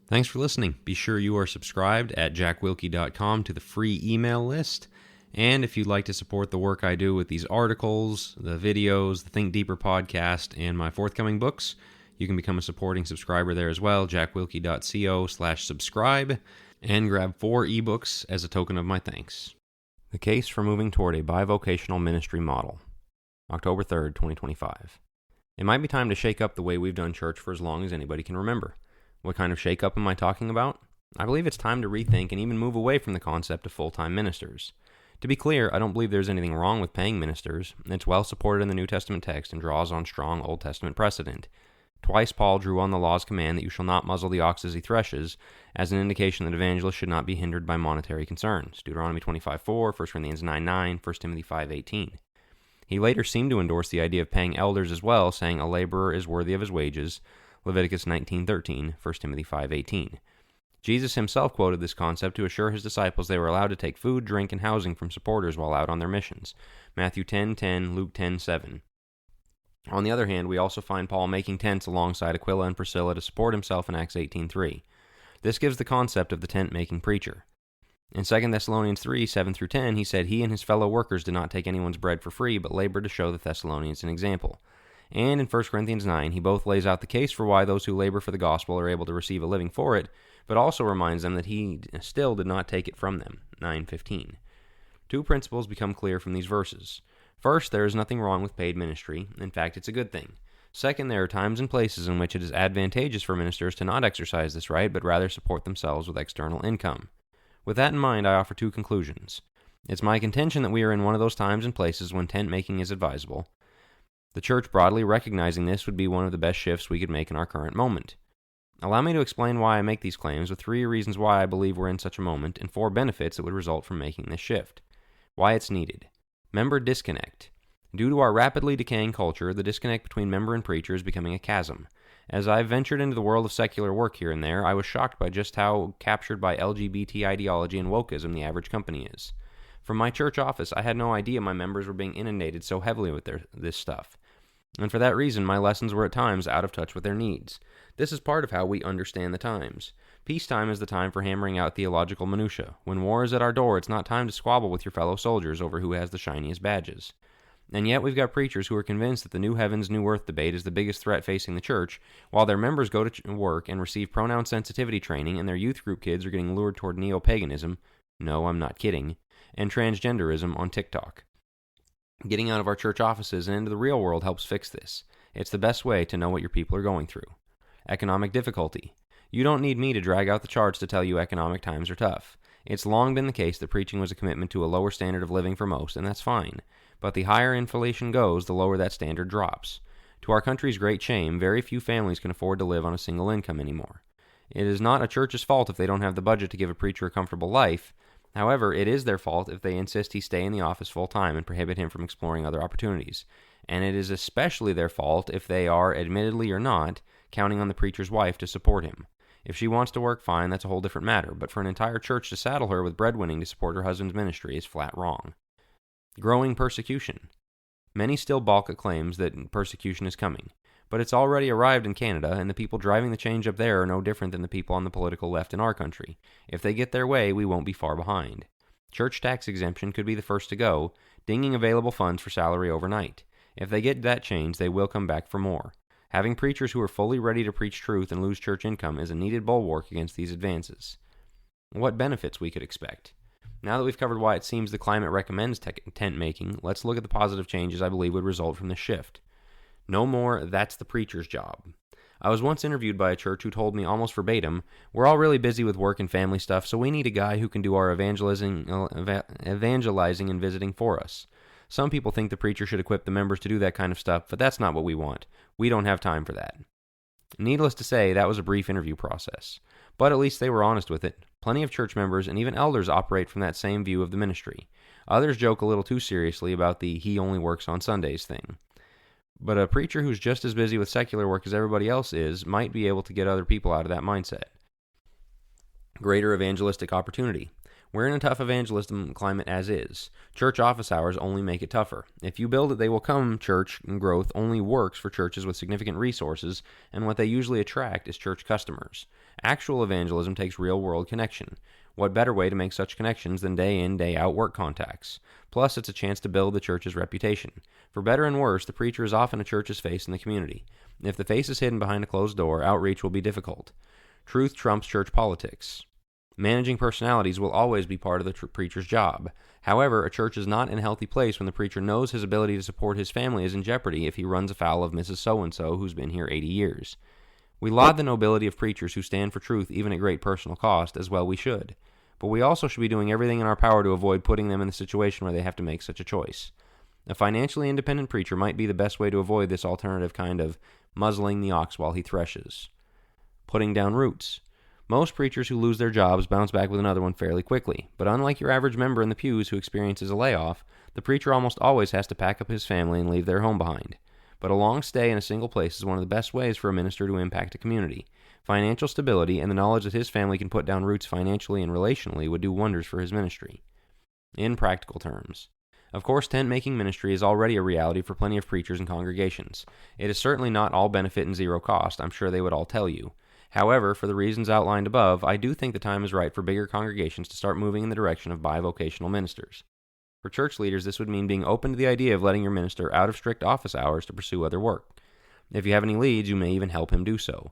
Thanks for listening. Be sure you are subscribed at jackwilkie.com to the free email list. And if you'd like to support the work I do with these articles, the videos, the Think Deeper podcast, and my forthcoming books, you can become a supporting subscriber there as well, jackwilkie.co/subscribe, and grab 4 ebooks as a token of my thanks. The Case for Moving Toward a Bi-Vocational Ministry Model, October 3rd, 2025. It might be time to shake up the way we've done church for as long as anybody can remember. What kind of shake-up am I talking about? I believe it's time to rethink and even move away from the concept of full-time ministers. To be clear, I don't believe there's anything wrong with paying ministers. It's well supported in the New Testament text and draws on strong Old Testament precedent. Twice Paul drew on the law's command that you shall not muzzle the ox as he threshes as an indication that evangelists should not be hindered by monetary concerns. Deuteronomy 25:4, 1 Corinthians 9:9, 1 Timothy 5:18. He later seemed to endorse the idea of paying elders as well, saying a laborer is worthy of his wages. Leviticus 19:13, 1 Timothy 5:18. Jesus himself quoted this concept to assure his disciples they were allowed to take food, drink, and housing from supporters while out on their missions. Matthew 10:10, Luke 10:7. On the other hand, we also find Paul making tents alongside Aquila and Priscilla to support himself in Acts 18:3. This gives the concept of the tent-making preacher. In 2 Thessalonians 3:7-10, he said he and his fellow workers did not take anyone's bread for free, but labored to show the Thessalonians an example. And in 1 Corinthians 9, he both lays out the case for why those who labor for the gospel are able to receive a living for it, but also reminds them that he still did not take it from them. 9:15. 2 principles become clear from these verses. First, there is nothing wrong with paid ministry. In fact, it's a good thing. Second, there are times and places in which it is advantageous for ministers to not exercise this right, but rather support themselves with external income. With that in mind, I offer 2 conclusions. It's my contention that we are in one of those times and places when tent making is advisable. The church broadly recognizing this would be one of the best shifts we could make in our current moment. Allow me to explain why I make these claims with 3 reasons why I believe we're in such a moment and 4 benefits that would result from making this shift. Why it's needed. Member disconnect. Due to our rapidly decaying culture, the disconnect between member and preacher is becoming a chasm. As I've ventured into the world of secular work here and there, I was shocked by just how captured by LGBT ideology and wokeism the average company is. From my church office, I had no idea my members were being inundated so heavily with this stuff. And for that reason, my lessons were at times out of touch with their needs. This is part of how we understand the times. Peacetime is the time for hammering out theological minutia. When war is at our door, it's not time to squabble with your fellow soldiers over who has the shiniest badges. And yet we've got preachers who are convinced that the new heavens, new earth debate is the biggest threat facing the church, while their members go to work and receive pronoun sensitivity training and their youth group kids are getting lured toward neo-paganism, no, I'm not kidding, and transgenderism on TikTok. Getting out of our church offices and into the real world helps fix this. It's the best way to know what your people are going through. Economic difficulty. You don't need me to drag out the charts to tell you economic times are tough. It's long been the case that preaching was a commitment to a lower standard of living for most, and that's fine. But the higher inflation goes, the lower that standard drops. To our country's great shame, very few families can afford to live on a single income anymore. It is not a church's fault if they don't have the budget to give a preacher a comfortable life. However, it is their fault if they insist he stay in the office full-time and prohibit him from exploring other opportunities. And it is especially their fault if they are, admittedly or not, counting on the preacher's wife to support him. If she wants to work, fine, that's a whole different matter, but for an entire church to saddle her with breadwinning to support her husband's ministry is flat wrong. Growing persecution. Many still balk at claims that persecution is coming, but it's already arrived in Canada, and the people driving the change up there are no different than the people on the political left in our country. If they get their way, we won't be far behind. Church tax exemption could be the first to go, dinging available funds for salary overnight. If they get that change, they will come back for more. Having preachers who are fully ready to preach truth and lose church income is a needed bulwark against these advances. What benefits we could expect? Now that we've covered why it seems the climate recommends tent making, let's look at the positive changes I believe would result from this shift. No more, that's the preacher's job. I was once interviewed by a church who told me almost verbatim, we're all really busy with work and family stuff, so we need a guy who can do our evangelizing and visiting for us. Some people think the preacher should equip the members to do that kind of stuff, but that's not what we want. We don't have time for that. Needless to say, that was a brief interview process. But at least they were honest with it. Plenty of church members and even elders operate from that same view of the ministry. Others joke a little too seriously about the he only works on Sundays thing. But a preacher who's just as busy with secular work as everybody else is might be able to get other people out of that mindset. Greater evangelistic opportunity. We're in a tough evangelism climate as is. Church office hours only make it tougher. If you build it, they will come. Church growth only works for churches with significant resources, and what they usually attract is church customers. Actual evangelism takes real-world connection. What better way to make such connections than day-in, day-out work contacts? Plus, it's a chance to build the church's reputation. For better and worse, the preacher is often a church's face in the community. If the face is hidden behind a closed door, outreach will be difficult. Truth trumps church politics. Managing personalities will always be part of the preacher's job. However, a church is not in a healthy place when the preacher knows his ability to support his family is in jeopardy if he runs afoul of Mrs. So-and-so who's been here 80 years. We laud the nobility of preachers who stand for truth even at great personal cost, as well we should. But we also should be doing everything in our power to avoid putting them in the situation where they have to make such a choice. A financially independent preacher might be the best way to avoid this alternative kind of muzzling the ox while he threshes. Putting down roots. Most preachers who lose their jobs bounce back with another one fairly quickly, but unlike your average member in the pews who experiences a layoff, the preacher almost always has to pack up his family and leave their home behind. But a long stay in a single place is one of the best ways for a minister to impact a community. Financial stability and the knowledge that his family can put down roots financially and relationally would do wonders for his ministry. In practical terms. Of course, tent-making ministry is already a reality for plenty of preachers and congregations. It is certainly not all benefit and zero cost, I'm sure they would all tell you. However, for the reasons outlined above, I do think the time is right for bigger congregations to start moving in the direction of bi-vocational ministers. For church leaders, this would mean being open to the idea of letting your minister out of strict office hours to pursue other work. If you have any leads, you may even help him do so.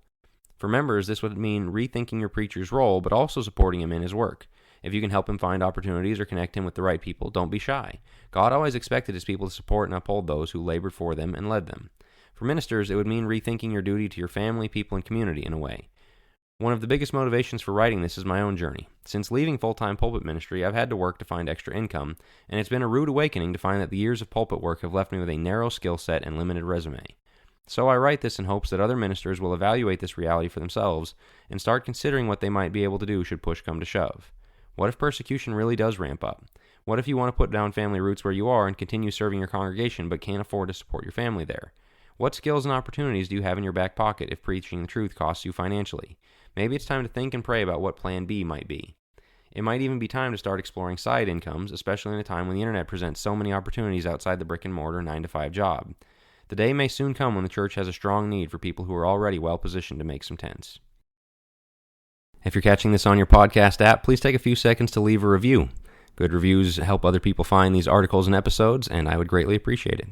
For members, this would mean rethinking your preacher's role, but also supporting him in his work. If you can help him find opportunities or connect him with the right people, don't be shy. God always expected his people to support and uphold those who labored for them and led them. For ministers, it would mean rethinking your duty to your family, people, and community in a way. One of the biggest motivations for writing this is my own journey. Since leaving full-time pulpit ministry, I've had to work to find extra income, and it's been a rude awakening to find that the years of pulpit work have left me with a narrow skill set and limited resume. So I write this in hopes that other ministers will evaluate this reality for themselves and start considering what they might be able to do should push come to shove. What if persecution really does ramp up? What if you want to put down family roots where you are and continue serving your congregation but can't afford to support your family there? What skills and opportunities do you have in your back pocket if preaching the truth costs you financially? Maybe it's time to think and pray about what plan B might be. It might even be time to start exploring side incomes, especially in a time when the internet presents so many opportunities outside the brick-and-mortar 9-to-5 job. The day may soon come when the church has a strong need for people who are already well-positioned to make some tents. If you're catching this on your podcast app, please take a few seconds to leave a review. Good reviews help other people find these articles and episodes, and I would greatly appreciate it.